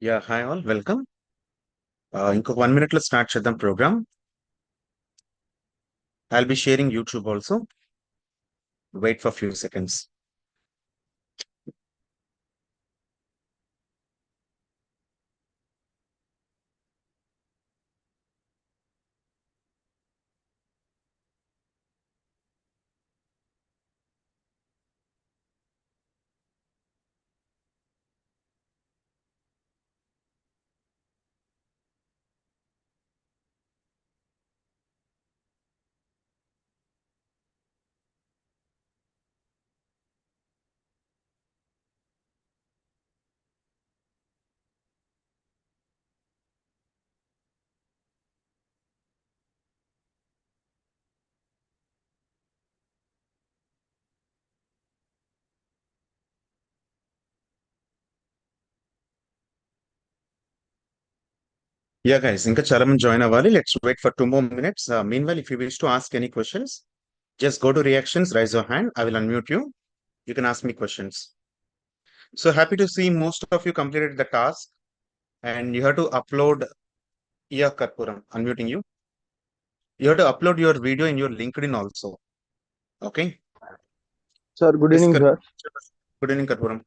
Yeah, hi all, welcome. ఇంకొక 1 minute లో start చేద్దాం programme. I'll be sharing YouTube also. Wait for few seconds. Yeah, guys, ఇంకా చాలా మంది జాయిన్ అవ్వాలి. Let's wait for 2 more minutes. Meanwhile, if you wish to ask any questions, just go to reactions, raise your hand. I will unmute you. You can ask me questions. So happy to see most of you completed the task, and you have to upload. Yeah, Karpuram, unmuting you. You have to upload your video in your LinkedIn also. Okay. Sir good Yes, evening sir. good evening, Karpuram.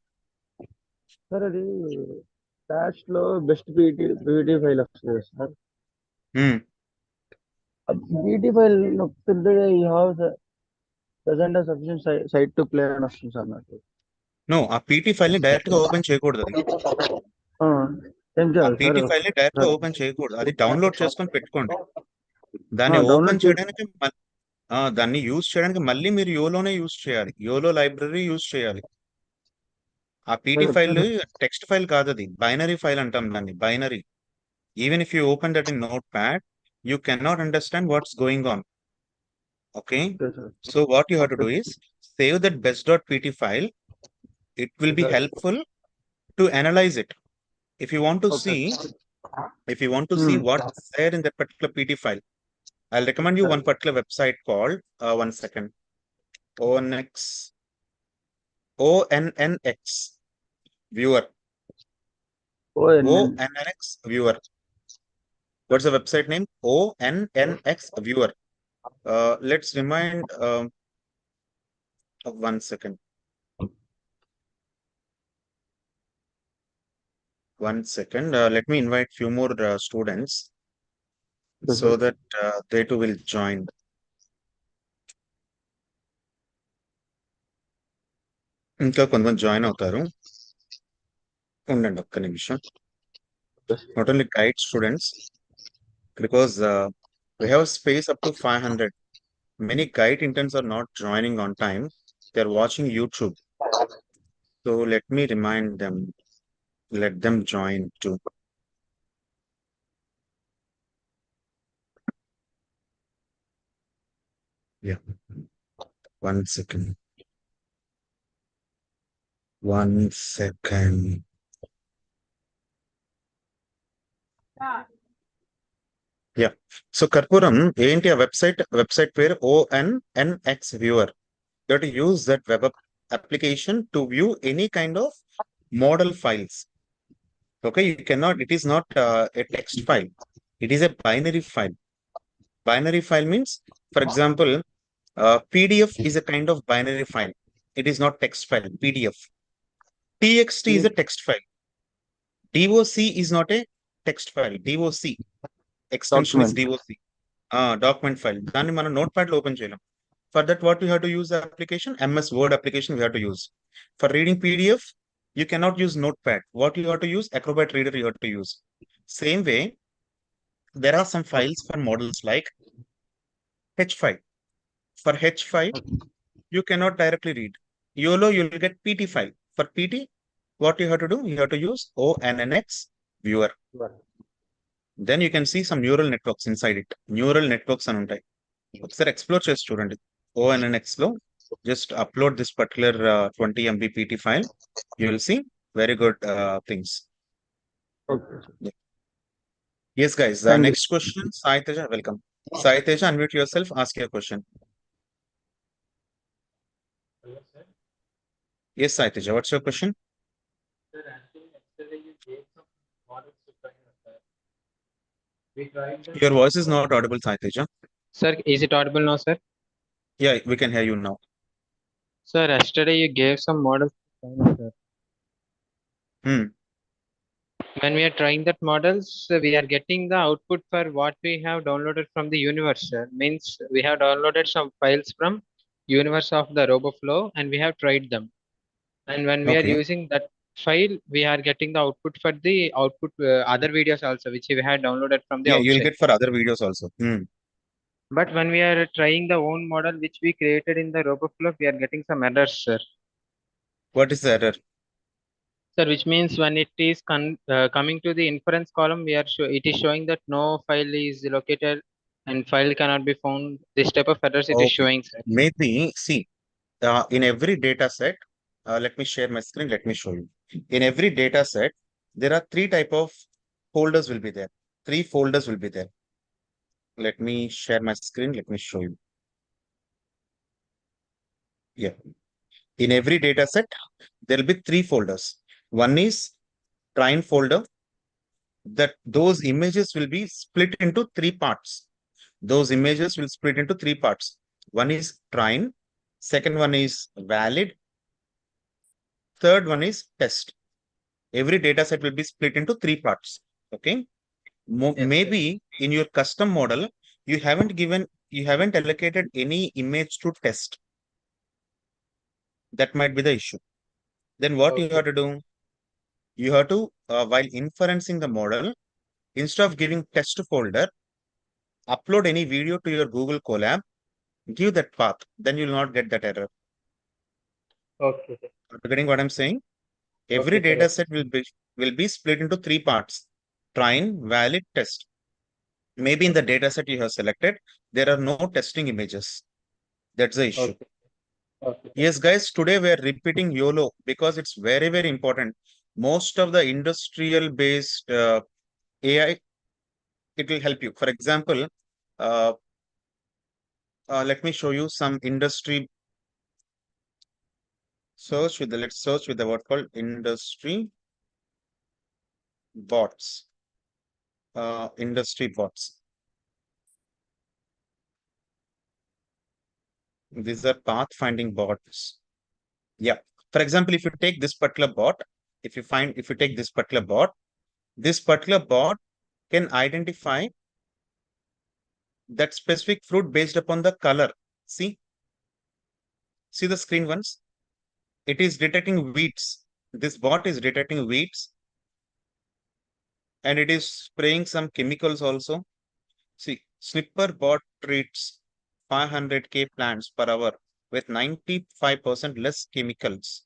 Sir అది dash లో best PET file వస్తుంది సార్. Hmm. PET file నొక్కితే you have present sufficient site to play అని వస్తుంది sir నాకు. No, ఆ PT file ని డైరెక్ట్ గా ఓపెన్ చేయకూడదు. అది ఆ, ఏం ఆ చేయాలి సార్? పీటీ ఫైల్ ని డైరెక్ట్ గా ఓపెన్ చేయకూడదు. అది డౌన్లోడ్ చేసుకొని పెట్టుకోండి. దాన్ని ఓపెన్ డౌన్లోడ్ చేయడానికి దాన్ని యూజ్ చేయడానికి మళ్ళీ మీరు యోలోనే యూజ్ చేయాలి. యోలో లైబ్రరీ యూజ్ చేయాలి. ఆ పీటీ ఫైల్ టెక్స్ట్ ఫైల్ కాదు, అది బైనరీ ఫైల్ అంటాం దాన్ని. Binary. Even if you open that in note pad, you cannot understand what's going on. Okay, so what you have to do is save that best.pt file. It will be helpful to analyze it. If you want to see, what's there in that particular PT file, I'll recommend you one particular website called, one second, ONX, ONNX viewer. ONNX viewer. What's the website name? ONNX viewer. Let's remind, one second. Let me invite few more students so that they too will join. ఇంకా కొంతమంది join అవుతారు, ఉండండి ఒక్క నిమిషం. Not only guide students, because we have space up to 500. Many guide interns are not joining on time. They're watching YouTube. So let me remind them, let them join too. Yeah. One second. Yeah. So Karpuram, ఏంటి ఆ website పేరు ONNX viewer. You have to use that web application to view any kind of model files. Okay, you cannot, it is not a text file. It is a binary file. Binary file means, for example, PDF is a kind of binary file. It is not text file, PDF. TXT is a text file. DOC is not a text file. DOC extension is DOC. Document file. దాన్ని మనం note pad లో open చేయలేం. For that, what we have to use the application? MS Word application we have to use. For reading PDF, you cannot use Notepad. What you have to use? Acrobat Reader you have to use. Same way, there are some files for models like H5. For H5, you cannot directly read. Yolo, you will get PT file. For PT, what you have to do? You have to use ONNX viewer. Then you can see some neural networks inside it. Neural networks అని ఉంటాయి. ఒకసారి explore చేసి చూడండి. ONNX లో just upload this particular 20 MB PT file. You will see very good things. Okay. Yeah. Yes, guys. Next question, Sai Teja, welcome. Sai Teja, unmute yourself, ask your question. Yes, Sai Teja, what's your question? Your voice is not audible, Sai Teja. Sir, is it audible now, sir? Yeah, we can hear you now. Sir, yesterday you gave some models to train, sir. Hmm. When we are trying that models, we are getting the output for what we have downloaded from the universe, sir. Means we have downloaded some files from universe of the RoboFlow and we have tried them. And when we are Okay. using that file, we are getting the output for the output other videos also, which we had downloaded from the Yeah, you'll outside. get for other videos also. Hmm. But when we are trying the own model which we created in the RoboFlow, we are getting some errors, sir. What is the error? Sir, which means when it is coming to the inference column, it is showing that no file is located and file cannot be found. This type of errors it is Okay. showing, sir. Maybe, see, in every data set, let me share my screen, let me show you. In every data set, there are three type of folders will be there. Three folders will be there. Let me share my screen, let me show you. Yeah. In every data set, there will be three folders. One is train folder, that those images will be split into three parts. Those images will split into three parts. One is train, second one is valid, third one is test. Every data set will be split into three parts. Okay. Yes, sir. Maybe in your custom model, you haven't allocated any image to test. That might be the issue. Then what you Okay. have to do? You have to, while inferencing the model, instead of giving test folder, upload any video to your Google Colab, give that path. Then you will not get that error. Okay, sir. Are you getting what I'm saying? Every Okay, sir. data Okay. set will be split into three parts: train, valid, test. Maybe in the data set you have selected, there are no testing images. That's the issue. Okay. Okay, sir. Yes, guys, today we are repeating YOLO because it's very, very important. Most of the industrial based AI, it will help you. For example, uh, let me show you some industry search with the, let's search with the word called industry bots. Industry bots. These are path finding bots. Yeah. For example, if you take this particular bot, if you take this particular bot can identify that specific fruit based upon the color. See the screen once. It is detecting weeds. This bot is detecting weeds and it is spraying some chemicals also. See, Snipper bot treats 500k plants per hour with 95% less chemicals.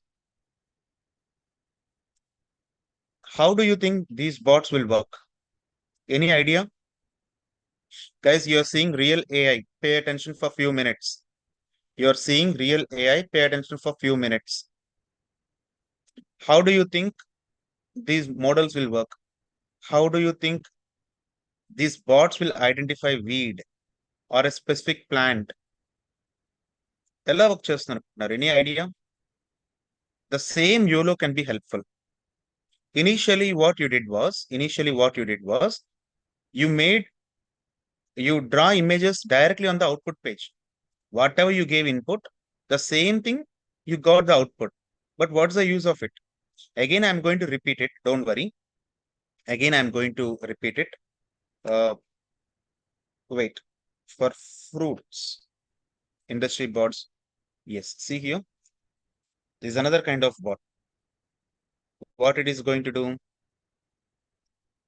How do you think these bots will work? Any idea? Guys, you're seeing real AI. Pay attention for a few minutes. You're seeing real AI. Pay attention for a few minutes. How do you think these models will work? How do you think these bots will identify weed or a specific plant? ఎలా work చేస్తున్నారు? Any idea? The same YOLO can be helpful. Initially what you did was you made you draw images directly on the output page. Whatever you gave input, the same thing you got the output. But what's the use of it? Again, I'm going to repeat it. Don't worry. Again, I'm going to repeat it. Wait, for fruits, industry bots. Yes, see here. This is another kind of bot. What it is going to do?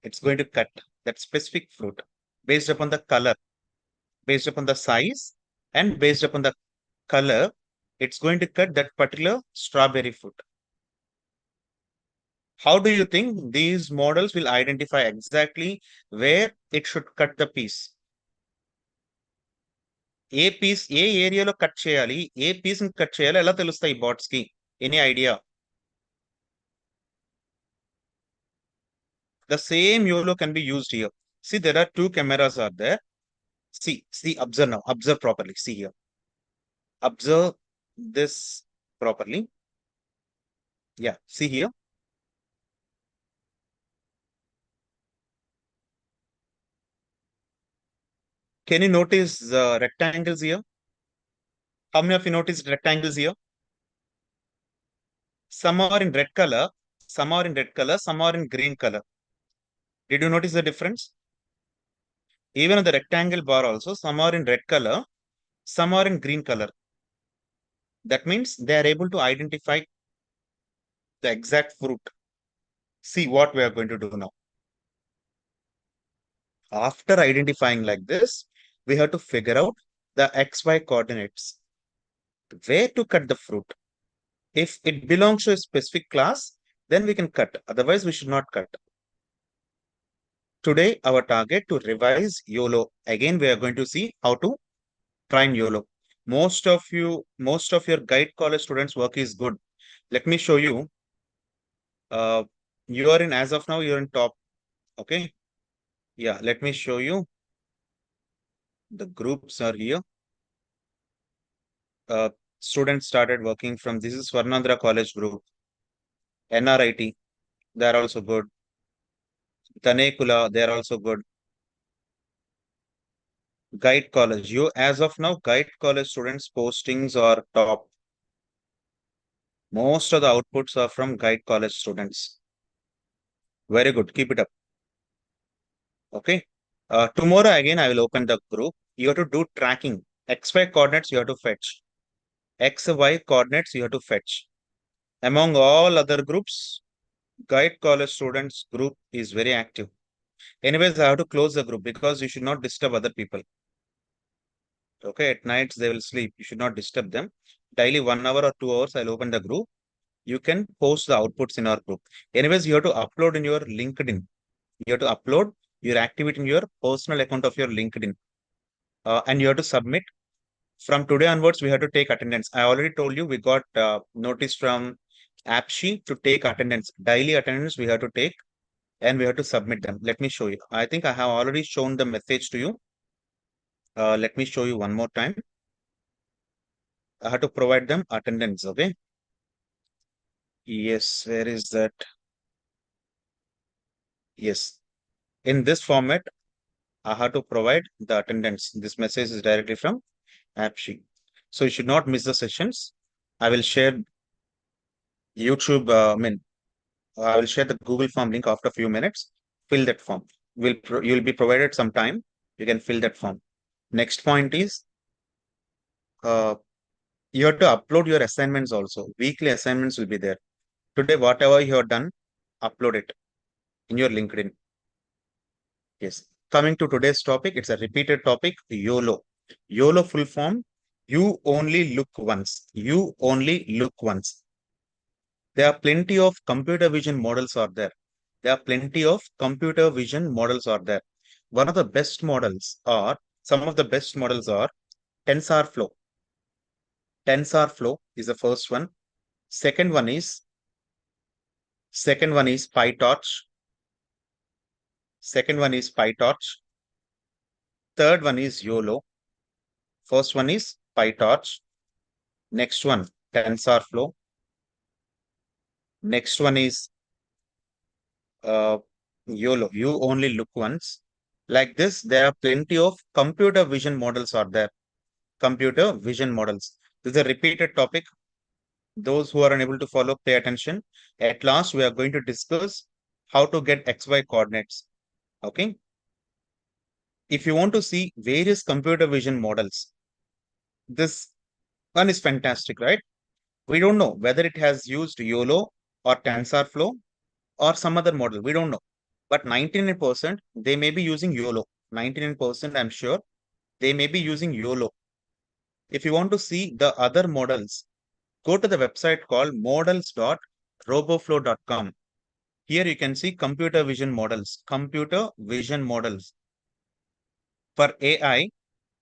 It's going to cut that specific fruit based upon the color, based upon the size, and based upon the color. It's going to cut that particular strawberry fruit. How do you think these models will identify exactly where it should cut the piece? ఏ piece ఏ ఏరియాలో cut చేయాలి, ఏ piece ని cut చేయాలి, ఎలా తెలుస్తాయి bots కి? Any idea? The same YOLO can be used here. See, there are two cameras are there. See, observe now. Observe properly. See here. Observe this properly. Yeah, see here. Can you notice the rectangles here? How many of you noticed rectangles here? Some are in red color, some are in red color, some are in green color. Did you notice the difference? Even on the rectangle bar also, some are in red color, some are in green color. That means they are able to identify the exact fruit. See what we are going to do now. After identifying like this, we have to figure out the XY coordinates. Where to cut the fruit? If it belongs to a specific class, then we can cut. Otherwise, we should not cut. Today, our target to revise YOLO. Again, we are going to see how to train YOLO. Most of your GIET college students' work is good. Let me show you. You are in, as of now, you're in top. Okay. Yeah, let me show you. The groups are here. Students started working from, this is Swarnandra College group. NRIT, they are also good. Tanekula, they are also good. GIET college, you as of now, GIET college students postings are top. Most of the outputs are from GIET college students. Very good, keep it up. Okay. Tomorrow again, I will open the group. You have to do tracking. XY coordinates you have to fetch. XY coordinates you have to fetch. Among all other groups, GIET college students group is very active. Anyways, I have to close the group because you should not disturb other people. Okay, at nights they will sleep. You should not disturb them. Daily 1 hour or 2 hours, I'll open the group. You can post the outputs in our group. Anyways, you have to upload in your LinkedIn. You have to upload your activity in your personal account of your LinkedIn. And you have to submit. From today onwards, we have to take attendance. I already told you we got notice from AppSheet to take attendance. Daily attendance we have to take and we have to submit them. Let me show you. I think I have already shown the message to you. Let me show you one more time. I have to provide them attendance. Okay. Yes, where is that? Yes. In this format, I have to provide the attendance. This message is directly from AppSheet. So you should not miss the sessions. I will share YouTube, I will share the Google form link after a few minutes. Fill that form. You'll be provided some time. You can fill that form. Next point is uh, you have to upload your assignments also. Weekly assignments will be there. Today, whatever you have done, upload it in your LinkedIn. Yes. Coming to today's topic, it's a repeated topic, YOLO. YOLO full form, you only look once. You only look once. There are plenty of computer vision models are there. There are plenty of computer vision models are there. One of the best models are, some of the best models are TensorFlow. TensorFlow is the first one. Second one is PyTorch. Second one is PyTorch. Third one is YOLO. First one is PyTorch. Next one, TensorFlow. Next one is uh, YOLO. You only look once. Like this, there are plenty of computer vision models are there. Computer vision models. This is a repeated topic. Those who are unable to follow, pay attention. At last, we are going to discuss how to get XY coordinates. Okay. If you want to see various computer vision models, this one is fantastic, right? We don't know whether it has used YOLO or TensorFlow or some other model. We don't know. But 99% they may be using YOLO. 99% I'm sure they may be using YOLO. If you want to see the other models, go to the website called models.roboflow.com. Here you can see computer vision models. Computer vision models. For AI,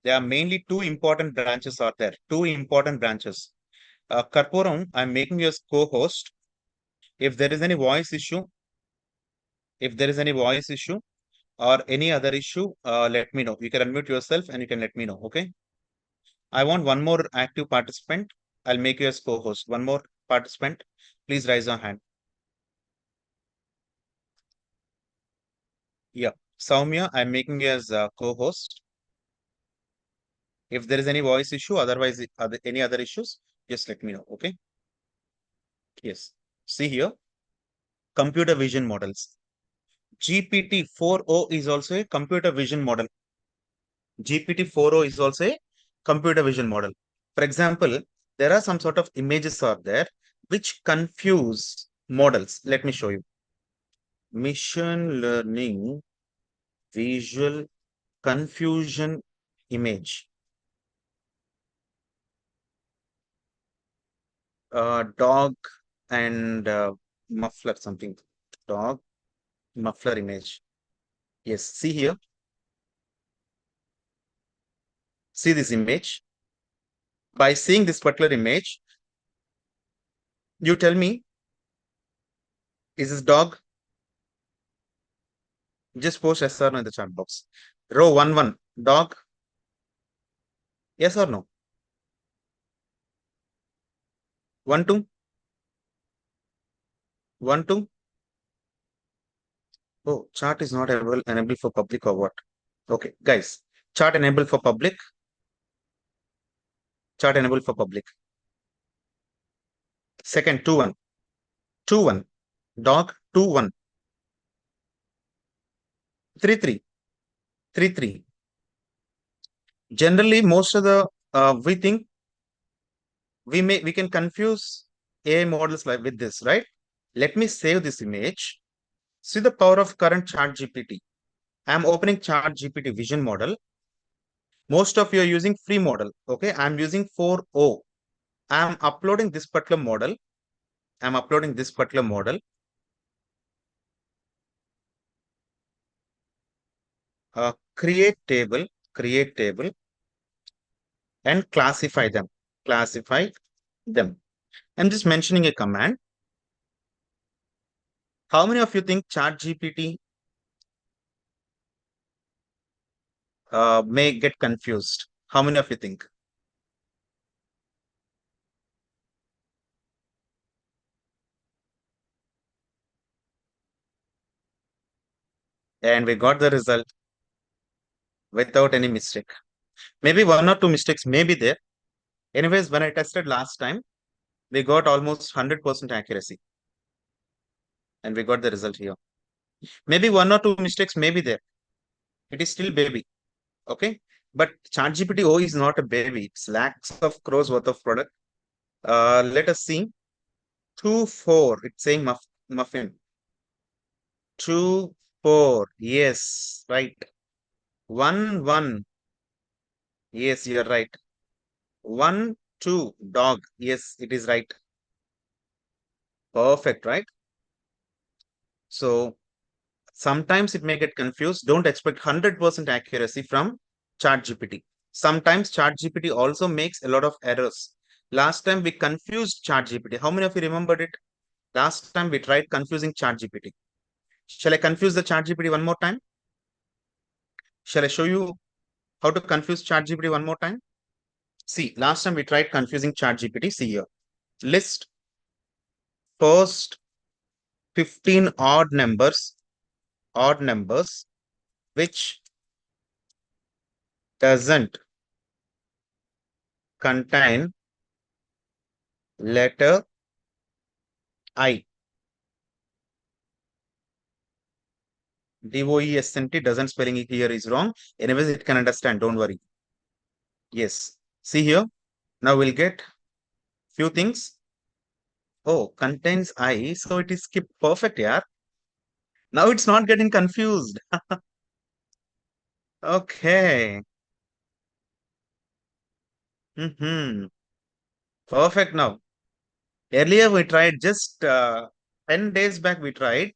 there are mainly two important branches are there. Two important branches. Karpuram, I'm making you as co-host. If there is any voice issue, if there is any voice issue or any other issue, let me know. You can unmute yourself and you can let me know. Okay. I want one more active participant. I'll make you as co-host. One more participant. Please raise your hand. Yeah. Soumya, I'm making you as co-host. If there is any voice issue, otherwise any other issues, just let me know. Okay. Yes. See here, computer vision models. GPT-4o is also a computer vision model. GPT-4o is also a computer vision model. For example, there are some sort of images are there which confuse models. Let me show you. Machine learning visual confusion image. Dog and muffler something. Dog muffler image. Yes, see here. See this image. By seeing this particular image, you tell me, is this dog? Just post yes or no in the chat box. Row 1-1, dog. Yes or no? 1-2. 1-2. Oh, chart is not enabled for public or what? Okay, guys. Chart enabled for public. Chart enabled for public. Second, 2-1. 2-1. Dog, 2-1. 3-3. 3-3. Generally, most of the we think we can confuse AI models like with this, right? Let me save this image. See the power of current chat GPT. I'm opening chat GPT vision model. Most of you are using free model. Okay, I'm using 4o. I'm uploading this particular model. I'm uploading this particular model. Create table, and classify them. Classify them. I'm just mentioning a command. How many of you think chat GPT may get confused? How many of you think? And we got the result without any mistake. Maybe 1 or 2 mistakes may be there. Anyways, when I tested last time, we got almost 100% accuracy. And we got the result here. Maybe 1 or 2 mistakes may be there. It is still baby. Okay. But ChatGPT O is not a baby. It's lakhs of crores worth of product. Let us see. 2-4. It's saying muffin. 2-4. Yes, right. 1-1. Yes, you're right. 1-2. Dog. Yes, it is right. Perfect, right? So sometimes it may get confused. Don't expect 100% accuracy from ChatGPT. Sometimes ChatGPT also makes a lot of errors. Last time we confused ChatGPT. How many of you remembered it? Last time we tried confusing ChatGPT. Shall I confuse the ChatGPT one more time? Shall I show you how to confuse ChatGPT one more time? See, last time we tried confusing ChatGPT. See here. List first 15 odd numbers which doesn't contain letter I. DOESNT doesn't spelling it here is wrong. Anyways, it can understand. Don't worry. Yes. See here. Now we'll get few things. Oh, contains I. So it is skip perfect, yeah. Now it's not getting confused. Okay. Perfect now. Earlier we tried just 10 days back we tried.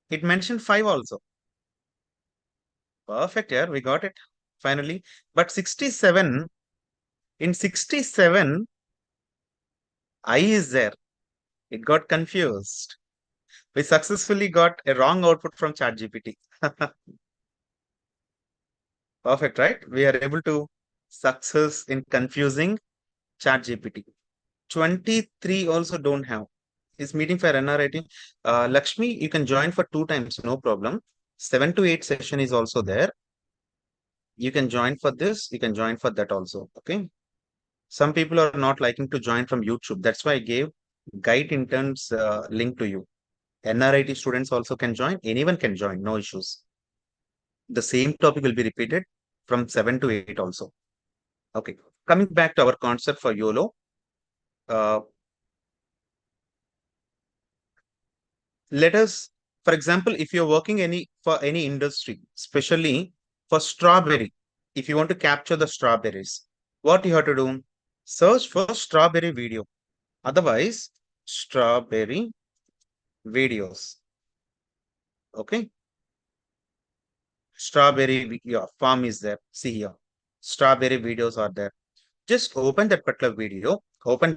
It mentioned 5 also. Perfect, yeah. We got it finally. But 67, in 67, I is there. It got confused. We successfully got a wrong output from ChatGPT. Perfect, right? We are able to success in confusing ChatGPT. 23 also don't have. Is meeting for NRIT. Lakshmi, you can join for 2 times, no problem. 7 to 8 session is also there. You can join for this, you can join for that also. Okay. Some people are not liking to join from YouTube. That's why I gave GIET interns link to you. NRIT students also can join. Anyone can join, no issues. The same topic will be repeated from 7 to 8 also. Okay. Coming back to our concept for YOLO. Uh, Let us, for example, if you're working for any industry, especially for strawberry, if you want to capture the strawberries, what you have to do? Search for strawberry video. Otherwise, strawberry videos. Okay. Strawberry yeah, farm is there. See here. Strawberry videos are there. Just open that particular video, copy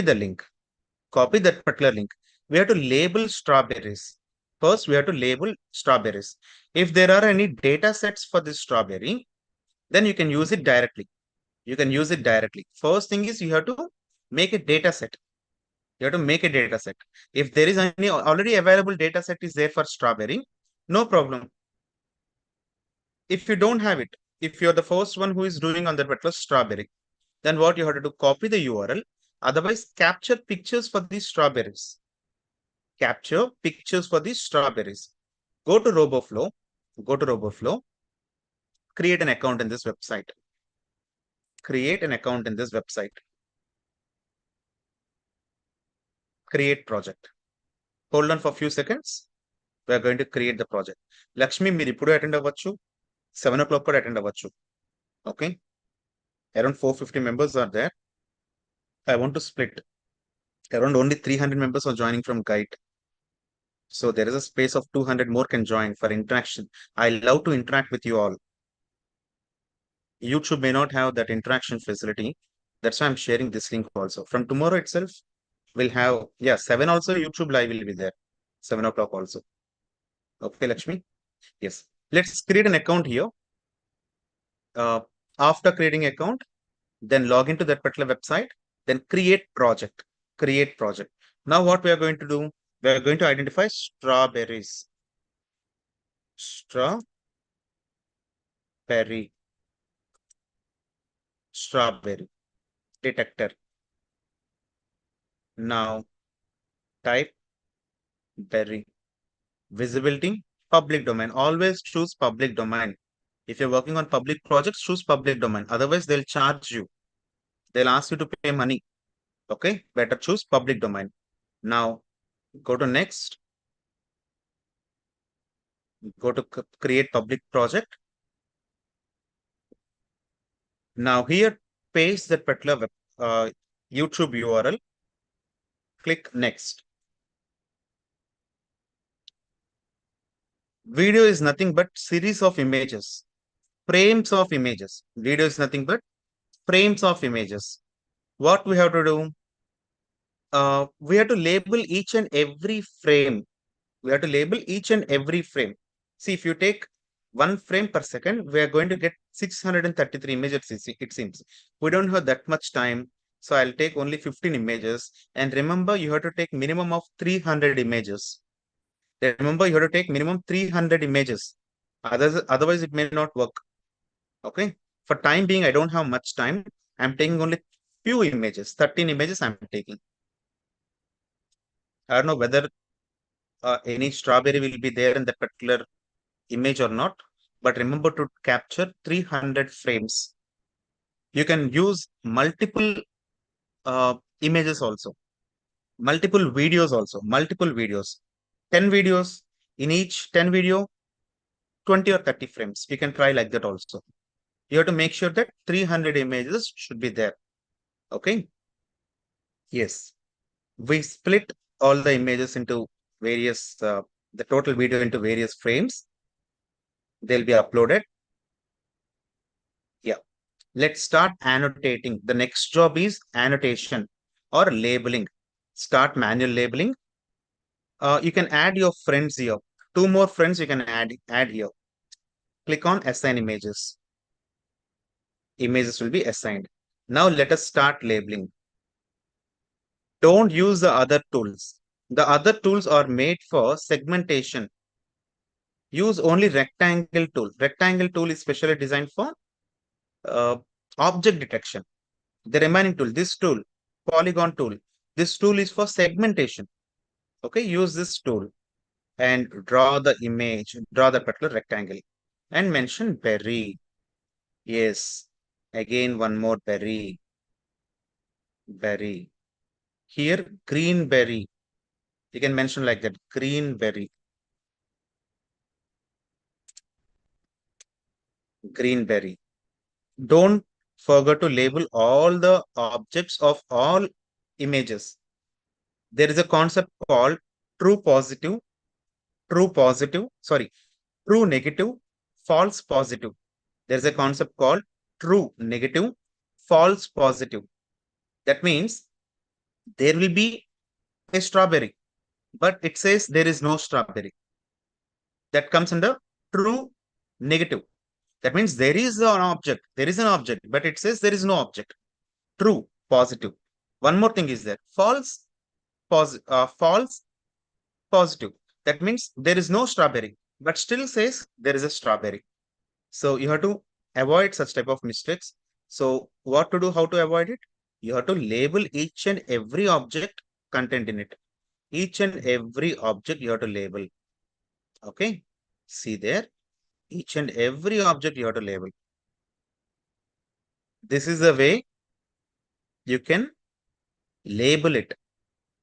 the link, copy that particular link. We have to label strawberries. First, we have to label strawberries. If there are any data sets for this strawberry, then you can use it directly. You can use it directly. First thing is you have to make a data set. You have to make a data set. If there is any already available data set is there for strawberry, no problem. If you don't have it, if you're the first one who is doing on that particular strawberry, then what you have to do, copy the URL. Otherwise, capture pictures for these strawberries. Capture pictures for these strawberries. Go to RoboFlow, create an account in this website. Create an account in this website. Create project. Hold on for a few seconds. We are going to create the project. Lakshmi, మీరు ఇప్పుడు attend అవ్వచ్చు 7 o'clock కూడా attend అవ్వచ్చు. Okay. Around 450 members are there. I want to split. Around only 300 members are joining from GIET. So there is a space of 200 more can join for interaction. I love to interact with you all. YouTube may not have that interaction facility. That's why I'm sharing this link also. From tomorrow itself, we'll have, 7 also YouTube live will be there. 7 o'clock also. Okay, Lakshmi? Yes. Let's create an account here. After creating account, then log into that particular website, then create project. Create project. Now what we are going to do? We are going to identify strawberries. Strawberry detector. Now type berry. Visibility, public domain. Always choose public domain. If you're working on public projects, choose public domain. Otherwise, they'll charge you. They'll ask you to pay money. Okay, better choose public domain. Now go to next. Go to create public project. Now here, paste that particular YouTube URL. Click next. Video is nothing but series of images, frames of images. Video is nothing but frames of images. What we have to do? We have to label each and every frame. We have to label each and every frame. See, if you take 1 frame per second, we are going to get 633 images, it seems. We don't have that much time. So I'll take only 15 images. And remember, you have to take minimum of 300 images. Remember, you have to take minimum 300 images. Otherwise, it may not work. Okay. For time being, I don't have much time. I'm taking only few images. 13 images I'm taking. I don't know whether any strawberry will be there in that particular image or not. But remember to capture 300 frames. You can use multiple images also. Multiple videos also. Multiple videos. 10 videos. In each 10 video, 20 or 30 frames. You can try like that also. You have to make sure that 300 images should be there. Okay. Yes. We split all the images into various, the total video into various frames. They'll be uploaded. Yeah. Let's start annotating. The next job is annotation or labeling. Start manual labeling. You can add your friends here. 2 more friends you can add here. Click on assign images. Images will be assigned. Now let us start labeling. Don't use the other tools. The other tools are made for segmentation. use only rectangle tool. Rectangle tool is specially designed for object detection. The remaining tool, this tool, polygon tool, this tool is for segmentation. Okay, use this tool and draw the image, draw the particular rectangle and mention berry. Yes, again one more berry. Berry. Here, green berry. You can mention like that, green berry. Green berry. Don't forget to label all the objects of all images. There is a concept called true positive, true negative, false positive. There's a concept called true negative, false positive. That means there will be a strawberry, but it says there is no strawberry. That comes under true negative. That means there is an object, but it says there is no object. True positive. One more thing is there, false positive. That means there is no strawberry, but still says there is a strawberry. So you have to avoid such type of mistakes. So what to do, how to avoid it? You have to label each and every object content in it. Each and every object you have to label. Okay. See there, each and every object you have to label. This is the way you can label it.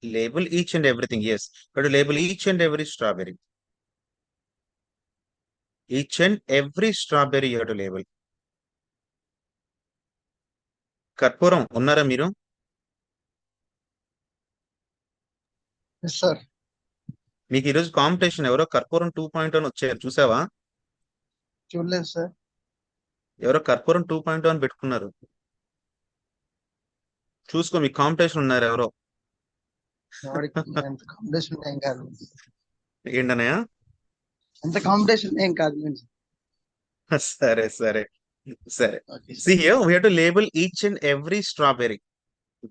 Label each and everything. Yes, you have to label each and every strawberry. Each and every strawberry you have to label. కర్పూరం ఉన్నారా మీరు? Sir మీకు ఈరోజు competition ఎవరో కర్పూరం 2.0 అని వచ్చారు, చూసావా? చూడలేదు సార్. ఎవరో కర్పూరం 2.0 అని పెట్టుకున్నారు, చూసుకో. మీకు కాంపిటీషన్ ఉన్నారు ఎవరో. కాంపిటీషన్ ఏం కాదు. ఏంటనయా? అంత కాంపిటీషన్ ఏం కాదు. సరే సరే సరే. See here, we have to label each and every strawberry.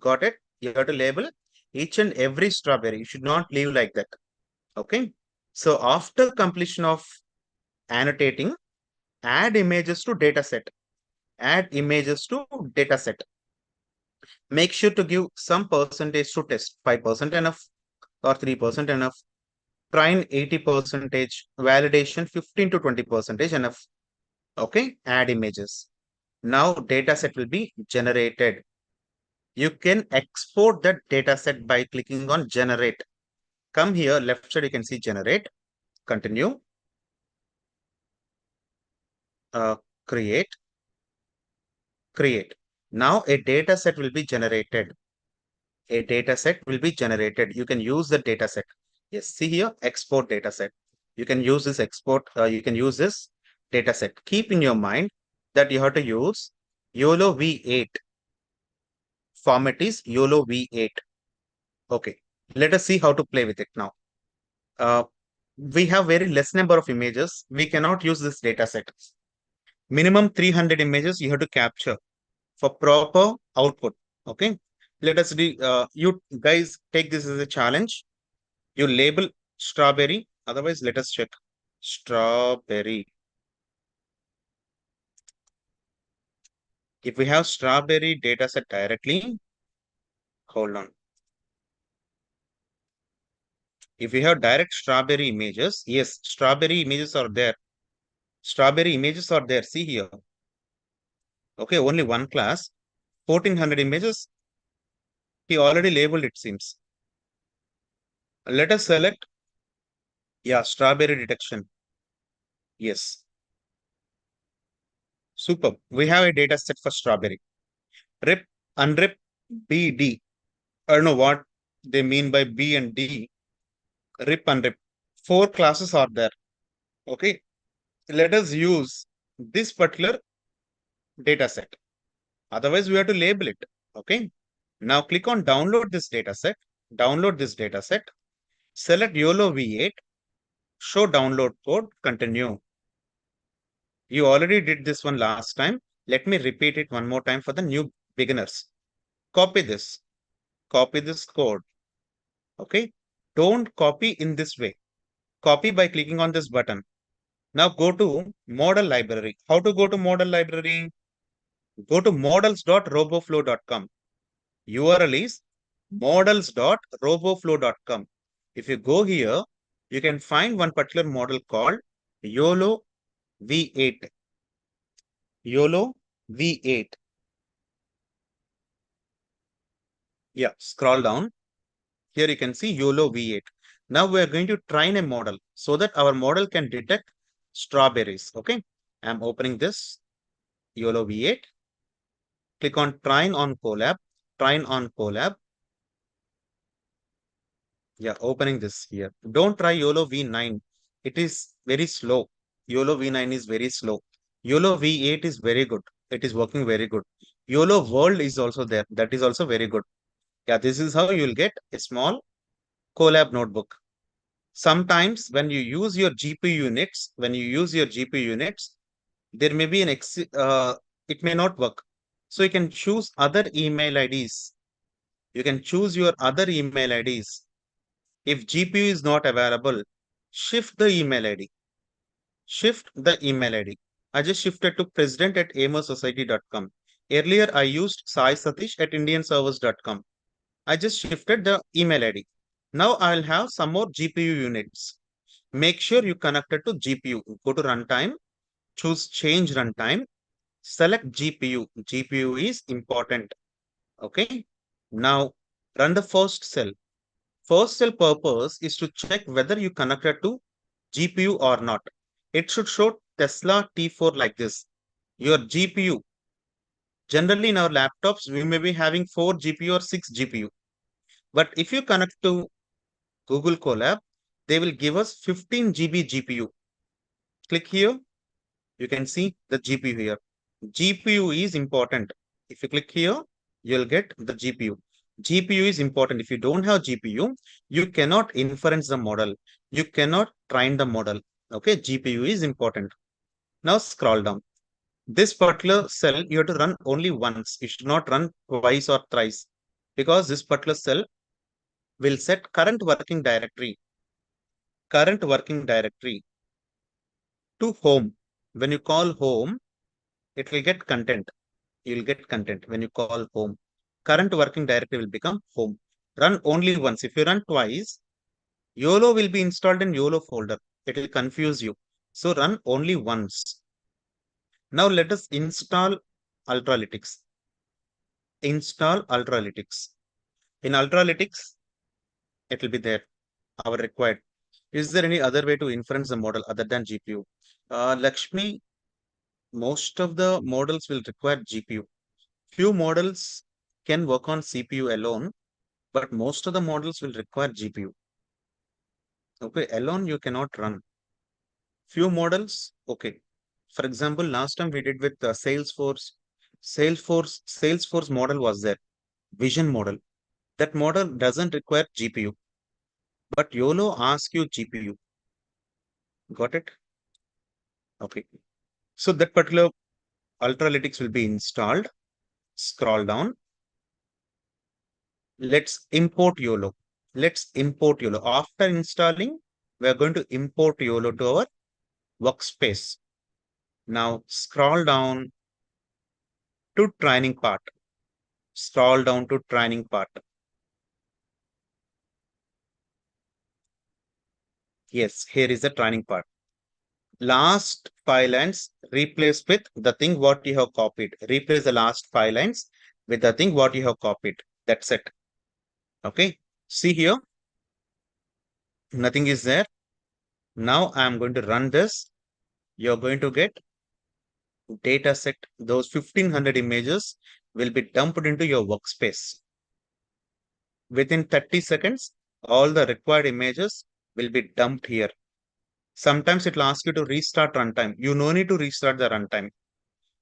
Got it? You have to label each and every strawberry. You should not leave like that. Okay. So after completion of annotating, add images to dataset. Add images to dataset. Make sure to give some percentage to test. 5% enough or 3% enough. Train 80%. Validation 15 to 20% enough. Okay. Add images. Now dataset will be generated. You can export that dataset by clicking on generate. Come here, left side, you can see generate. Continue. Create. Now a dataset will be generated. A dataset will be generated. You can use the dataset. Yes, see here, export dataset. You can use this you can use this dataset. Keep in your mind that you have to use Yolo V8. Format is Yolo V8. Okay, let us see how to play with it now. We have very less number of images. We cannot use this dataset. Minimum 300 images you have to capture for proper output. Okay, let us do. You guys take this as a challenge. You label strawberry. Otherwise, let us check strawberry. If we have strawberry dataset directly, hold on. If we have direct strawberry images, yes, strawberry images are there. Strawberry images are there. See here. Okay, only one class, 1400 images. He already labeled, it seems. Let us select, yeah, strawberry detection. Yes. Superb. We have a data set for strawberry. Rip, unrip, BD. I don't know what they mean by B and D. Rip, unrip. 4 classes are there. Okay. Let us use this particular data set. Otherwise, we have to label it. Okay. Now click on download this data set. Download this data set. Select Yolo V8. Show download code. Continue. You already did this one last time. Let me repeat it one more time for the new beginners. Copy this. Copy this code. Okay. Don't copy in this way. Copy by clicking on this button. Now go to model library. How to go to model library? Go to models.roboflow.com. URL is models.roboflow.com. If you go here, you can find one particular model called Yolo V8. Yolo V8. Yeah, scroll down. Here you can see Yolo V8. Now we are going to train a model so that our model can detect strawberries. Okay. I'm opening this Yolo V8. Click on train on Colab. Train on Colab. Yeah, opening this here. Don't try Yolo V9. It is very slow. Yolo V9 is very slow. Yolo V8 is very good. It is working very good. Yolo World is also there. That is also very good. Yeah, this is how you will get a small Colab notebook. Sometimes when you use your GPU units, there may be it may not work. So you can choose other email IDs. You can choose your other email IDs. If GPU is not available, shift the email ID. Shift the email ID. I just shifted to president@amosociety.com. Earlier, I used Sai Satish at indianservers.com. I just shifted the email ID. Now I'll have some more GPU units. Make sure you connected to GPU. Go to runtime, choose change runtime, select GPU. GPU is important. Okay. Now run the first cell. First cell purpose is to check whether you connected to GPU or not. It should show Tesla T4 like this. Your GPU. Generally in our laptops, we may be having 4 GPU or 6 GPU. But if you connect to Google Colab, they will give us 15 GB GPU. Click here. You can see the GPU here. GPU is important. If you click here, you'll get the GPU. GPU is important. If you don't have GPU, you cannot inference the model. You cannot train the model. Okay, GPU is important. Now scroll down. This particular cell you have to run only once. You should not run twice or thrice because this particular cell will set current working directory to home. When you call home, it will get content. You will get content when you call home. Current working directory will become home. Run only once. If you run twice, YOLO will be installed in YOLO folder. It will confuse you. So run only once. Now let us install Ultralytics. Install Ultralytics. In Ultralytics, it will be there. Our required. Is there any other way to inference the model other than GPU? Lakshmi, most of the models will require GPU. Few models can work on CPU alone, but most of the models will require GPU. Okay, alone you cannot run. Few models, okay. For example, last time we did with Salesforce model was there, vision model. That model doesn't require GPU, but YOLO asks you GPU. Got it? Okay. So that particular Ultralytics will be installed. Scroll down. Let's import YOLO. Let's import YOLO. After installing, we are going to import YOLO to our workspace. Now scroll down to training part. Scroll down to training part. Yes, here is the training part. Last 5 lines replace with the thing what you have copied. Replace the last 5 lines with the thing what you have copied. That's it. Okay. See here. Nothing is there. Now I am going to run this. You're going to get data set. Those 1500 images will be dumped into your workspace. Within 30 seconds, all the required images will be dumped here. Sometimes it will ask you to restart runtime. You no need to restart the runtime.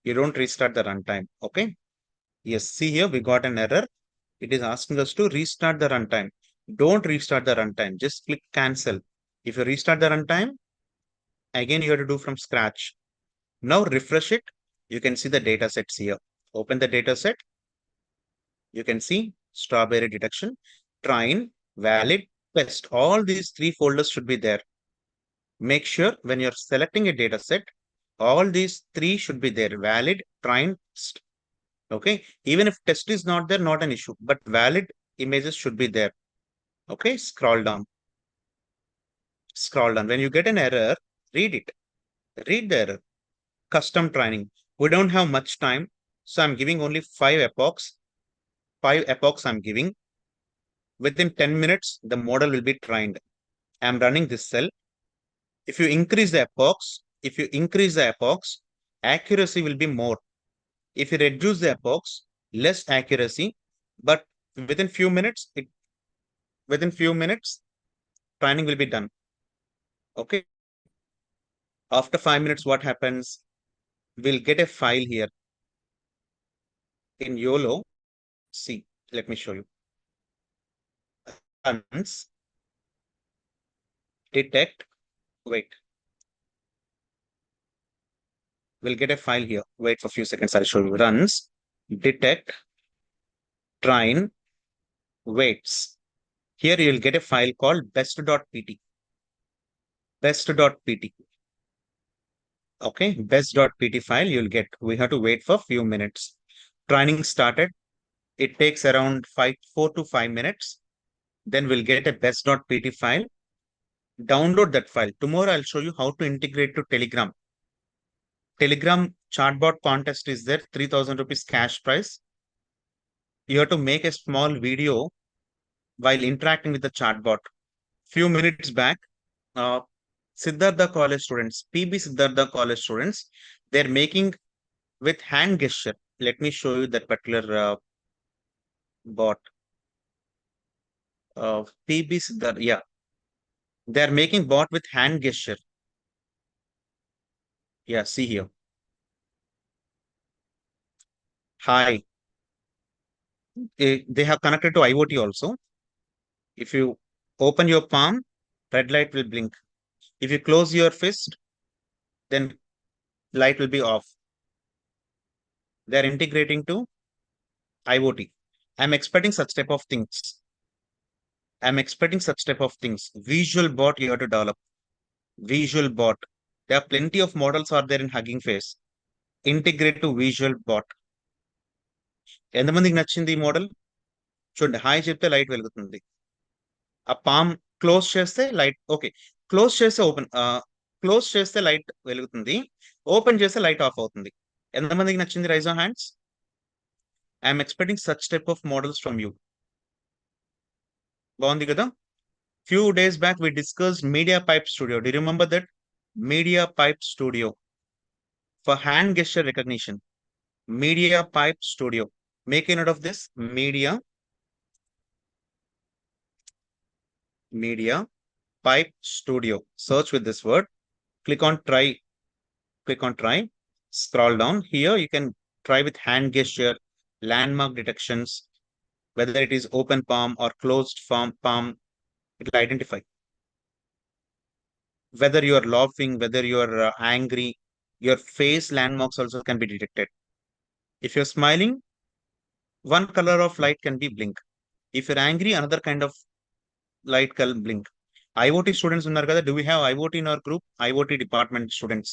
You don't restart the runtime. Okay. Yes. See here, we got an error. It is asking us to restart the runtime. Don't restart the runtime. Just click cancel. If you restart the runtime, again, you have to do from scratch. Now refresh it. You can see the data sets here. Open the data set. You can see strawberry detection, train, valid, test. All these 3 folders should be there. make sure when you're selecting a data set, all these three should be there: valid, trained, test. Okay. Even if test is not there, not an issue, but valid images should be there. Okay. Scroll down. Scroll down. When you get an error, read it. Read the error. Custom training. We don't have much time, so I'm giving only 5 epochs. 5 epochs I'm giving. Within 10 minutes, the model will be trained. I'm running this cell. If you increase the epochs, accuracy will be more. If you reduce the epochs, less accuracy, but within few minutes, training will be done. Okay. After 5 minutes, what happens? We'll get a file here in Yolo. See, let me show you. Runs, detect, wait. We'll get a file here. Wait for a few seconds. I'll show you. Runs, detect, train, waits. Here you'll get a file called best.pt. Best.pt. Okay, best.pt file you'll get. We have to wait for a few minutes. Training started. It takes around 4 to 5 minutes. Then we'll get a best.pt file. Download that file. Tomorrow I'll show you how to integrate to Telegram. Telegram chatbot contest is there, 3,000 rupees cash prize. You have to make a small video while interacting with the chatbot. Few minutes back, Siddhartha College students, PB Siddhartha College students, they're making with hand gesture. Let me show you that particular bot. PB Siddhartha, yeah. They're making bot with hand gesture. Yeah, see here. Hi. They have connected to IoT also. If you open your palm, red light will blink. If you close your fist, then light will be off. They're integrating to IoT. I'm expecting such type of things. Visual bot you have to develop. Visual bot. There are plenty of models are there in Hugging Face. Integrate to visual bot. ఎంతమందికి నచ్చింది ఈ model? చూడండి, hi చెప్తే light వెలుగుతుంది. ఆ palm close చేస్తే light, okay, close చేస్తే light వెలుగుతుంది, ఓపెన్ చేస్తే లైట్ ఆఫ్ అవుతుంది. ఎంతమందికి నచ్చింది? Raise on hands. I'm expecting such type of models from you. బాగుంది కదా? Few days back we discussed Media Pipe Studio. Do you remember that? Media Pipe Studio for hand gesture recognition. Media Pipe Studio. Make a note of this. Media Pipe Studio. Search with this word. Click on try. Scroll down. Here you can try with hand gesture, landmark detections, whether it is open palm or closed palm. It will identify whether you are laughing, whether you are angry. Your face landmarks also can be detected. If you're smiling, one color of light can be blink. If you're angry, another kind of light can blink. IoT students unnar kada? Do we have IoT in our group? IoT department students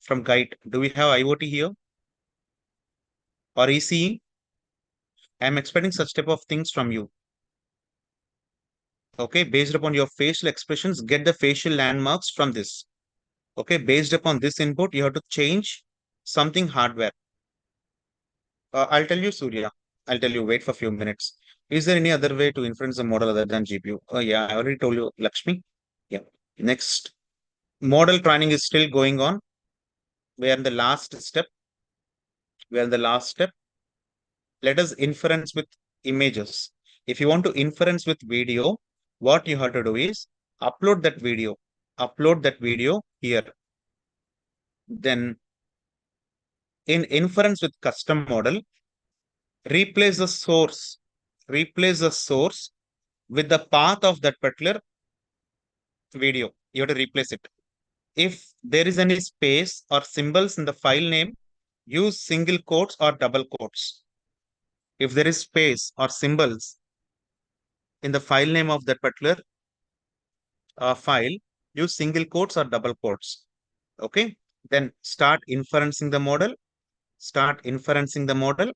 from GIET. Do we have IoT here? Or ECE? I am expecting such type of things from you. Okay, based upon your facial expressions, get the facial landmarks from this. Okay, based upon this input, you have to change something hardware. I'll tell you, Surya. I'll tell you, wait for a few minutes. Is there any other way to inference the model other than GPU? Oh, yeah, I already told you, Lakshmi. Yeah. Next, model training is still going on. We are in the last step. Let us inference with images. If you want to inference with video, what you have to do is upload that video here. Then in inference with custom model, replace the source with the path of that particular video. You have to replace it. If there is any space or symbols in the file name, use single quotes or double quotes. If there is space or symbols in the file name of that particular file, use single quotes or double quotes. Okay. Then start inferencing the model. Start inferencing the model.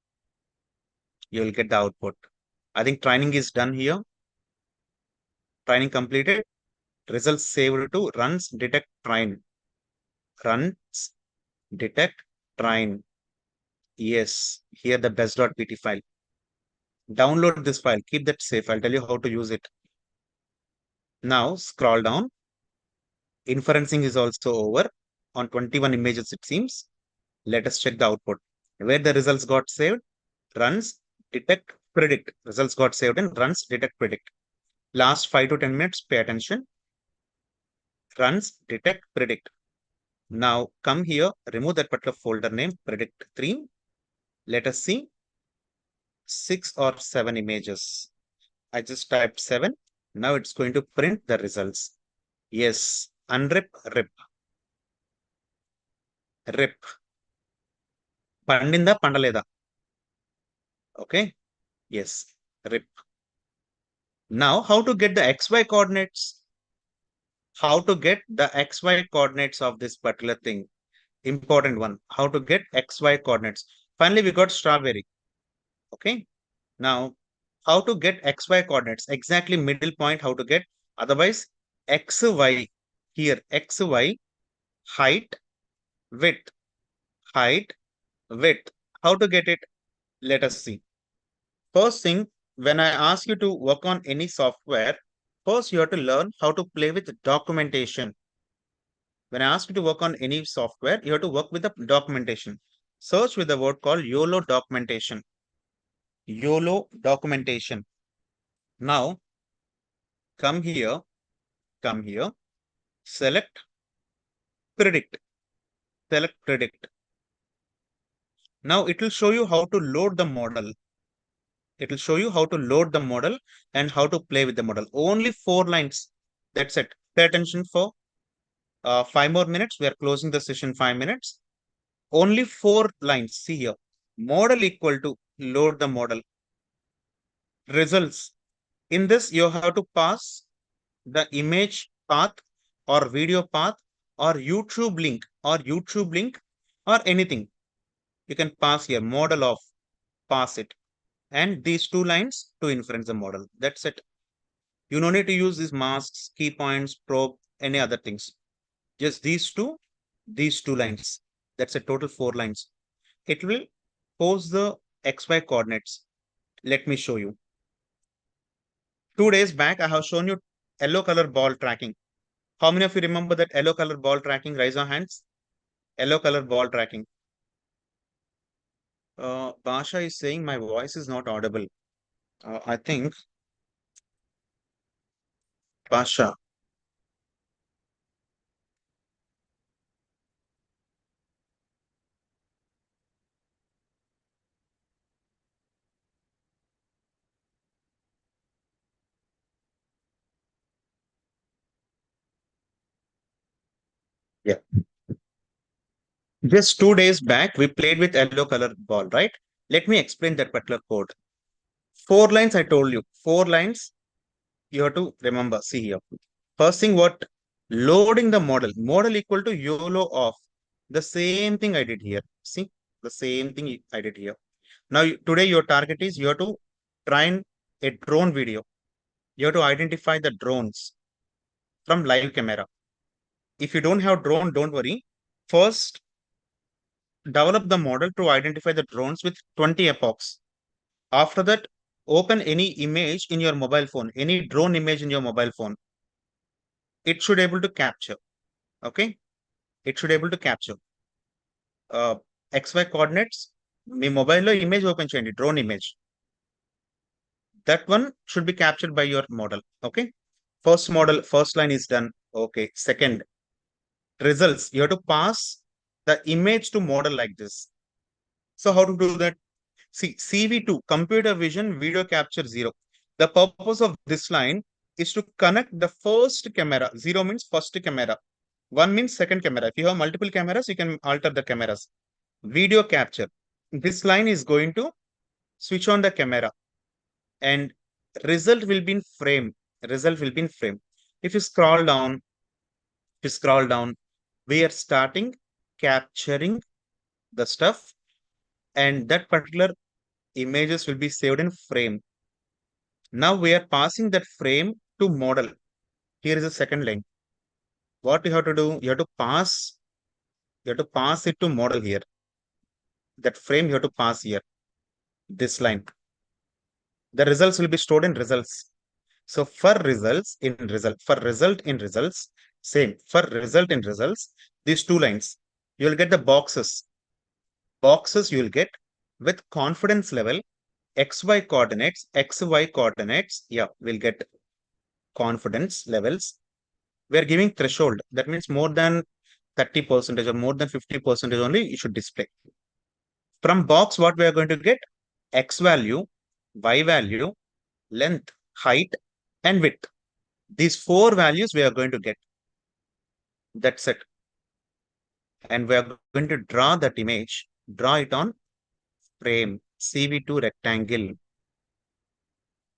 You will get the output. I think training is done here. Training completed. Results saved to runs detect train. Runs detect train. Yes, here the best.pt file. Download this file. Keep that safe. I'll tell you how to use it. Now scroll down. Inferencing is also over. On 21 images, it seems. Let us check the output. Where the results got saved, runs, detect, predict. Results got saved in runs, detect, predict. Last 5 to 10 minutes, pay attention. Runs, detect, predict. Now come here, remove that particular folder name, predict 3. Let us see 6 or 7 images. I just typed 7. Now it's going to print the results. Yes, unrip, rip. Rip. Pandinda, pandaleda. Okay. Yes, rip. Now, how to get the XY coordinates? How to get the XY coordinates of this particular thing? Important one. How to get XY coordinates? Finally, we got strawberry. Okay. Now, how to get XY coordinates? Exactly middle point, how to get. Otherwise, XY here, XY, height, width, height, width. How to get it? Let us see. First thing, when I ask you to work on any software, first you have to learn how to play with documentation. When I ask you to work on any software, you have to work with the documentation. Search with the word called Yolo documentation. Yolo documentation. Now, come here, select predict, select predict. Now it will show you how to load the model. It will show you how to load the model and how to play with the model. Only 4 lines. That's it. Pay attention for 5 more minutes. We are closing the session 5 minutes. Only 4 lines. See here. Model equal to load the model. Results. In this, you have to pass the image path or video path or YouTube link or anything. You can pass here model of, pass it. And these 2 lines to inference the model. That's it. You don't need to use these masks, key points, probe, any other things. Just these two lines. That's a total 4 lines. It will pose the XY coordinates. Let me show you. 2 days back, I have shown you yellow color ball tracking. How many of you remember that yellow color ball tracking? Raise your hands. Yellow color ball tracking. Basha is saying my voice is not audible. I think Basha. Yeah. Just 2 days back, we played with yellow color ball, right? Let me explain that particular code. 4 lines I told you. 4 lines you have to remember. See here. First thing, what? Loading the model. Model equal to YOLO off. The same thing I did here. See? The same thing I did here. Now, today your target is you have to train a drone video. You have to identify the drones from live camera. If you don't have drone, don't worry. First, develop the model to identify the drones with 20 epochs. After that, open any image in your mobile phone, any drone image in your mobile phone. It should able to capture. Okay. It should able to capture XY coordinates. మీ మొబైల్లో image open చేయండి drone image that one should be captured by your model. Okay, first model, first line is done. Okay, second, results, you have to pass the image to model like this. So how to do that? See, CV2, computer vision video capture 0. The purpose of this line is to connect the first camera. 0 means first camera, 1 means second camera. If you have multiple cameras, you can alter the cameras. Video capture, this line is going to switch on the camera and result will be in frame. Result will be in frame. If you scroll down, you scroll down, we are starting capturing the stuff, and that particular images will be saved in frame. Now we are passing that frame to model. Here is the second line. What you have to do, you have to pass it to model here. That frame you have to pass here, this line. The results will be stored in results. So for results in result, for result in results, same. For result in results, these two lines, you will get the boxes. Boxes you will get with confidence level, XY coordinates. Yeah, we'll get confidence levels. We are giving threshold. That means more than 30% or more than 50% only you should display. From box, what we are going to get? X value, Y value, length, height, and width. These four values we are going to get. That's it. And we are going to draw that image, draw it on frame, CV2 rectangle.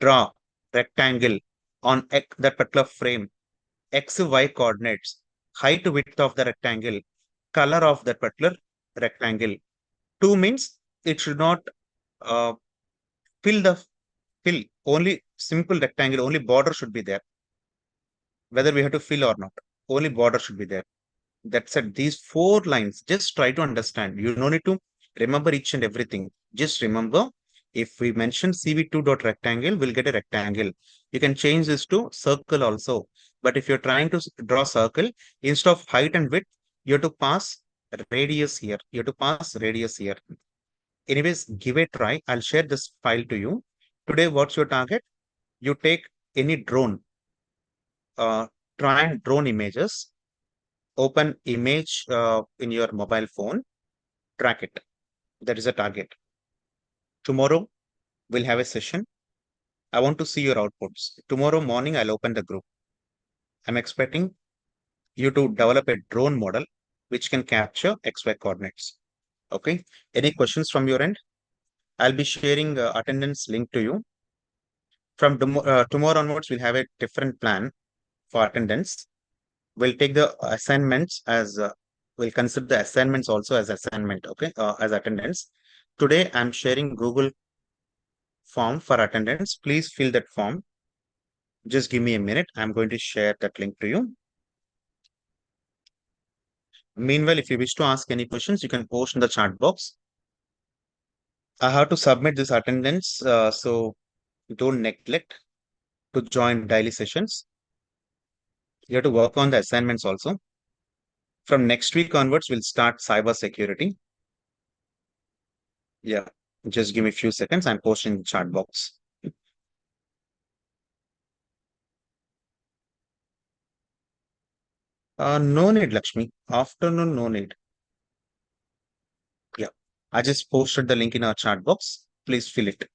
Draw rectangle on that particular frame, X, Y coordinates, height, width of the rectangle, color of that particular rectangle. 2 means it should not uh, fill only simple rectangle, only border should be there. Whether we have to fill or not, only border should be there. That's it. These four lines, just try to understand. You don't need to remember each and everything. Just remember, if we mention CV2 dot rectangle, we'll get a rectangle. You can change this to circle also. But if you're trying to draw circle, instead of height and width, you have to pass radius here. You have to pass radius here. Anyways, give a try. I'll share this file to you. Today, what's your target? You take any drone, try and drone images, open image in your mobile phone, track it. That is a target. Tomorrow, we'll have a session. I want to see your outputs. Tomorrow morning, I'll open the group. I'm expecting you to develop a drone model which can capture XY coordinates. Okay. Any questions from your end? I'll be sharing attendance link to you. From tomorrow onwards, we'll have a different plan for attendance. We'll take the assignments as we'll consider the assignments also as assignment, okay, as attendance. Today, I'm sharing Google form for attendance. Please fill that form. Just give me a minute. I'm going to share that link to you. Meanwhile, if you wish to ask any questions, you can post in the chat box. I have to submit this attendance, so don't neglect to join daily sessions. You have to work on the assignments also. From next week onwards, we'll start cyber security. Yeah, just give me a few seconds. I'm posting in the chat box. No need, Lakshmi. Afternoon, no need. Yeah, I just posted the link in our chat box. Please fill it.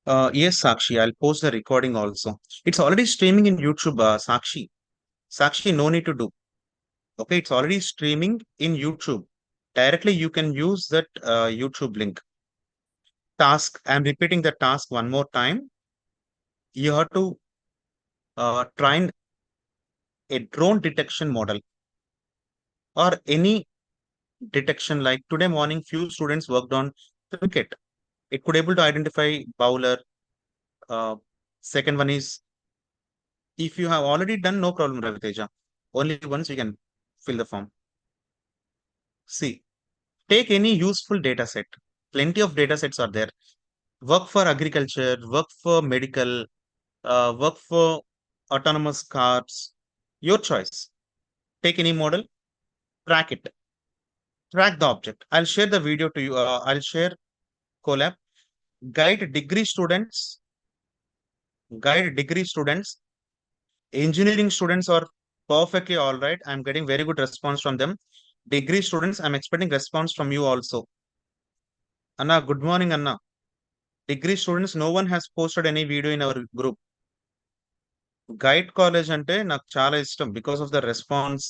Yes, Sakshi, I'll post the recording also. It's already streaming in YouTube, Sakshi. Sakshi, no need to do. Okay, it's already streaming in YouTube. Directly, you can use that YouTube link. Task, I'm repeating the task one more time. You have to train a drone detection model or any detection. Like today morning, few students worked on cricket. It could able to identify bowler. Second one is, if you have already done, no problem, Raviteja. Only once you can fill the form. See, take any useful data set. Plenty of data sets are there. Work for agriculture, work for medical, work for autonomous cars. Your choice. Take any model, track it. Track the object. I'll share the video to you. I'll share collab. Guide degree students. Guide degree students. Engineering students are perfectly all right. I'm getting very good response from them. Degree students, I'm expecting response from you also. Anna, good morning, Anna. Degree students, no one has posted any video in our group. Guide college అంటే నాకు చాలా ఇష్టం because of the response,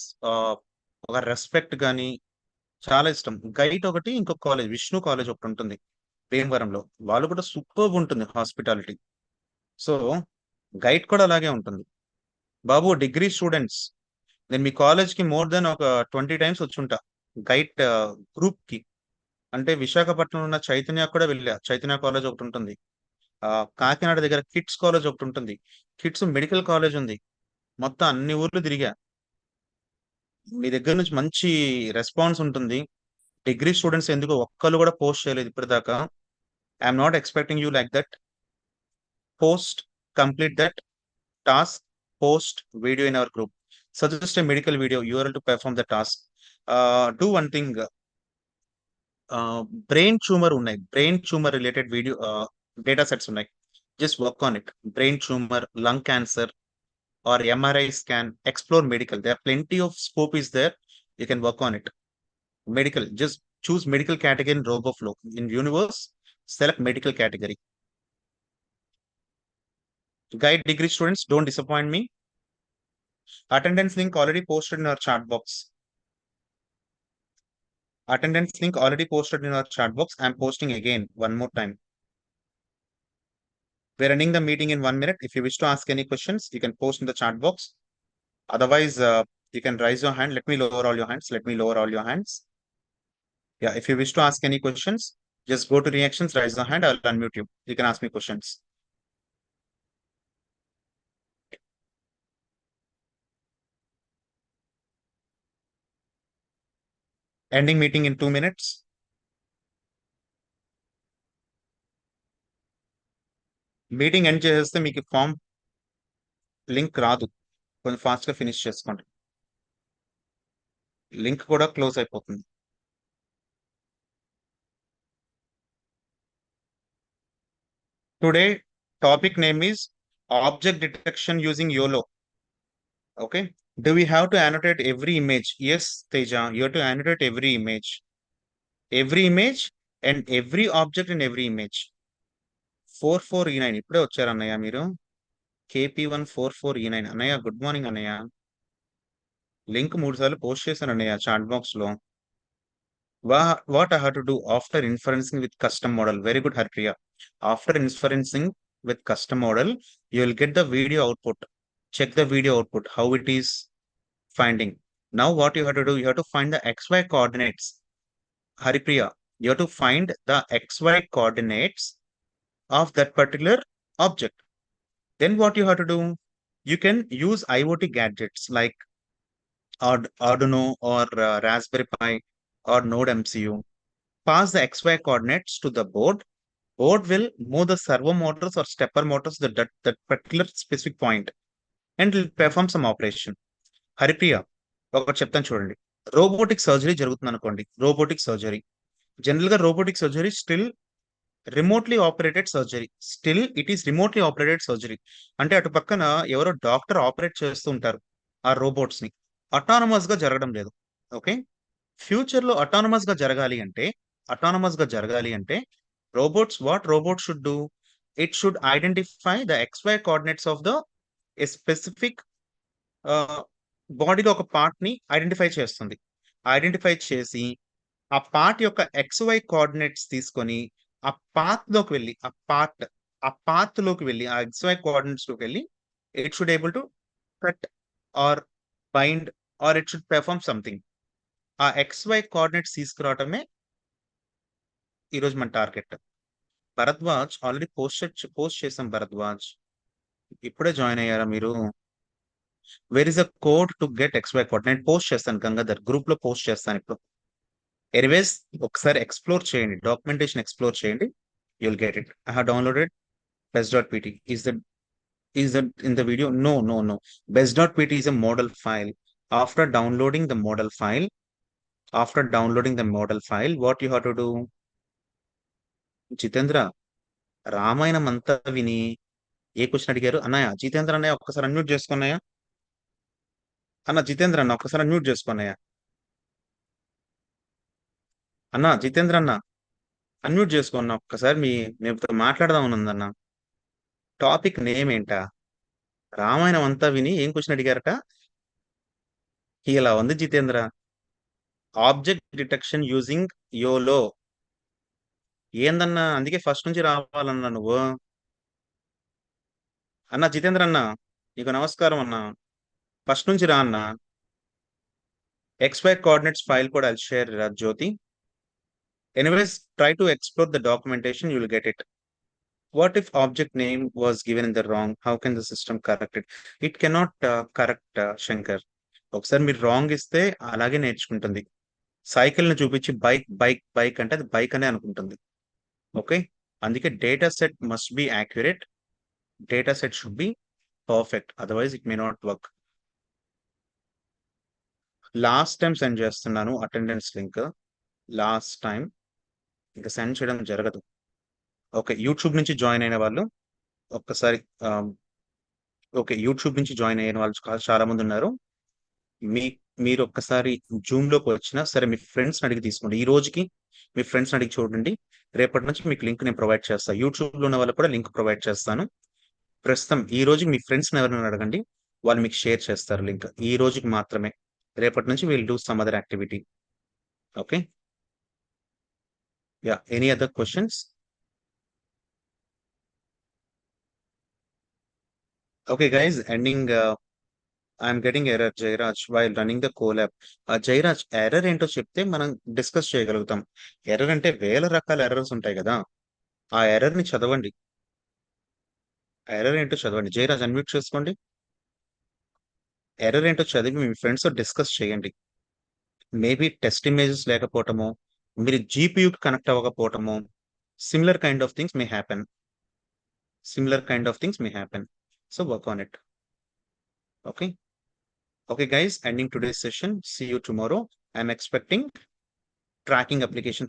ఒక respect కానీ చాలా ఇష్టం. Guide ఒకటి, ఇంకొక కాలేజ్ విష్ణు కాలేజ్ ఒకటి ఉంటుంది భీమవరంలో. వాళ్ళు కూడా సూపర్ ఉంటుంది హాస్పిటాలిటీ. సో గైడ్ కూడా అలాగే ఉంటుంది. బాబు డిగ్రీ స్టూడెంట్స్, నేను మీ కాలేజ్కి మోర్ దెన్ ఒక 20 టైమ్స్ వచ్చుంటా గైట్ గ్రూప్ కి. అంటే విశాఖపట్నంలో ఉన్న చైతన్య కూడా వెళ్ళా. చైతన్య కాలేజ్ ఒకటి ఉంటుంది. కాకినాడ దగ్గర కిట్స్ కాలేజ్ ఒకటి ఉంటుంది. కిట్స్ మెడికల్ కాలేజ్ ఉంది. మొత్తం అన్ని ఊర్లు తిరిగా. మీ దగ్గర నుంచి మంచి రెస్పాన్స్ ఉంటుంది. డిగ్రీ స్టూడెంట్స్ ఎందుకు ఒక్కళ్ళు కూడా పోస్ట్ చేయలేదు ఇప్పటిదాకా. I'm not expecting you like that. Post, complete that task, post video in our group. Suggest a medical video URL to perform the task. Do one thing. Brain tumor ఉన్నాయి, brain tumor related video data sets ఉన్నాయి. Just work on it. Brain tumor, lung cancer, or MRI scan. Explore medical. There are plenty of scope is there. You can work on it. Medical. Just choose medical category in RoboFlow. In universe, select medical category. Guide degree students, don't disappoint me. Attendance link already posted in our chat box. Attendance link already posted in our chat box. I'm posting again one more time. We're ending the meeting in 1 minute. If you wish to ask any questions, you can post in the chat box. Otherwise, you can raise your hand. Let me lower all your hands. Let me lower all your hands. Yeah, if you wish to ask any questions, just go to reactions, raise your hand. I'll unmute you. You can ask me questions. Ending meeting in 2 minutes. Meeting end చేసేస్తే మీకు form link రాదు. కొంచెం fast గా finish చేసుకోండి. Link కూడా close అయిపోతుంది. Today topic name is object detection using Yolo. Okay. Do we have to annotate every image? Yes, Teja, you have to annotate every image. Every image and every object in every image. 44E9 ఇప్పుడే వచ్చారు అన్నయ్య మీరు. KP144E9 అన్నయ్య, good morning అన్నయ్య. Link 3 సార్లు post చేశాను అన్నయ్య chat box లో. What I have to do after inferencing with custom model? Very good, Harpriya. After inferencing with custom model, you will get the video output. Check the video output, how it is finding. Now what you have to do, you have to find the XY coordinates. Haripriya, you have to find the XY coordinates of that particular object. Then what you have to do, you can use IoT gadgets like Arduino or Raspberry Pi or Node MCU. Pass the XY coordinates to the board. Board will move the servo motors or stepper motors to that particular specific point and will perform some operation. Haripriya, ఒకటి చెప్తాను చూడండి. Robotic surgery జరుగుతుంది అనుకోండి. Robotic surgery general గా robotic surgery still remotely operated surgery. Still it is remotely operated surgery. అంటే అటు పక్కన ఎవరో డాక్టర్ ఆపరేట్ చేస్తూ ఉంటారు ఆ రోబోట్స్ ని. అటానమస్ గా జరగడం లేదు. ఓకే. ఫ్యూచర్ లో అటానమస్ గా జరగాలి అంటే what robots should do, it should identify the XY coordinates of the a specific బాడీలో ఒక పార్ట్ ని ఐడెంటిఫై చేస్తుంది. ఐడెంటిఫై చేసి ఆ పార్ట్ యొక్క XY కోఆర్డినేట్స్ తీసుకొని ఆ పాత్ లోకి వెళ్ళి ఆ XY కోఆర్డినేట్స్ లోకి వెళ్ళి it should able to cut or bind or it should perform something. ఆ XY కోఆర్డినేట్స్ తీసుకురావటమే ఈరోజు మన టార్గెట్. భరద్వాజ్ ఆల్రెడీ పోస్ట్ చేసాం. భరద్వాజ్ ఇప్పుడే జాయిన్ అయ్యారా మీరు? Where is a code to get XY code? నేను పోస్ట్ చేస్తాను గంగాధర్, గ్రూప్ లో పోస్ట్ చేస్తాను ఇప్పుడు. ఎనీవేస్ ఒకసారి ఎక్స్ప్లోర్ చేయండి, డాక్యుమెంటేషన్ ఎక్స్ప్లోర్ చేయండి. You will get it. I have downloaded best.pt. Is that in the video? No. Best.pt is a model file. After downloading the model file, what you have to do? Jitendra, Ramayanam అంతా విని ఏ question అడిగారు అన్నయ్య? జితేంద్ర అన్నయ్య ఒక్కసారి unmute చేసుకున్నాయా? అన్న జితేంద్ర అన్న ఒక్కసారి unmute చేసుకున్నాయా? అన్న జితేంద్ర అన్న అన్మ్యూట్ చేసుకున్నా ఒక్కసారి. మేము మాట్లాడదాం ఉందన్న. టాపిక్ నేమ్ ఏంటా? రామాయణం అంతా విని ఏం క్వశ్చన్ అడిగారట? ఇలా ఉంది Jitendra. Object detection using YOLO. ఏందన్నా, అందుకే ఫస్ట్ నుంచి రావాలన్నా నువ్వు. అన్న జితేంద్ర అన్న, నీకు నమస్కారం అన్న. ఫస్ట్ నుంచి రా అన్న. XY coordinates file code I'll share, Jyoti. Anyways, try to explore the documentation, you will get it. What if object name was given in the wrong? How can the system correct it? It cannot correct, Shankar. ఒకసారి మీరు wrong ఇస్తే అలాగే నేర్చుకుంటుంది. Cycle ని చూపించి bike bike bike అంటే అది bike అనే అనుకుంటుంది. ఓకే, అందుకే data set must be accurate, data set should be perfect, otherwise it may not work. Last time send చేస్తున్నాను అటెండెన్స్ లింక్, లాస్ట్ టైం ఇంకా సెండ్ చేయడం జరగదు. ఓకే, యూట్యూబ్ నుంచి జాయిన్ అయిన వాళ్ళు ఒక్కసారి, ఓకే, యూట్యూబ్ నుంచి జాయిన్ అయిన వాళ్ళు చాలా మంది ఉన్నారు. మీరు ఒక్కసారి జూమ్ లోకి వచ్చినా సరే మీ ఫ్రెండ్స్ అడిగి తీసుకోండి. ఈ రోజుకి మీ ఫ్రెండ్స్ అడిగి చూడండి, రేపటి నుంచి మీకు లింక్ నేను ప్రొవైడ్ చేస్తాను. యూట్యూబ్ లో ఉన్న వాళ్ళకి కూడా లింక్ ప్రొవైడ్ చేస్తాను. ప్రస్తుతం ఈ రోజు మీ ఫ్రెండ్స్ ఎవరైనా అడగండి, వాళ్ళు మీకు షేర్ చేస్తారు లింక్. ఈ రోజుకి మాత్రమే, రేపటి నుంచి will do some other activity. Okay, yeah, any other questions? Okay guys, ending. I'm getting error Jayaraj while running the Colab. Jayaraj, error ఏంటో చెప్తే మనం డిస్కస్ చేయగలుగుతాం. ఎర్రర్ అంటే వేల రకాల ఎర్రర్స్ ఉంటాయి కదా, ఆ ఎర్రర్ ని చదవండి. ఎర్రర్ ఏంటో చదవండి. జయరాజ్ అన్మ్యూట్ చేసుకోండి. ఎర్రర్ ఏంటో చదివి మీ ఫ్రెండ్స్ తో డిస్కస్ చేయండి. మేబీ టెస్ట్ ఇమేజెస్ లేకపోవటము, మీరు జీపీయూకి కనెక్ట్ అవ్వకపోవటము, similar kind of things may happen. Similar kind of things may happen. So work on it. Okay. Okay, guys, ending today's session. See you tomorrow. I'm expecting tracking application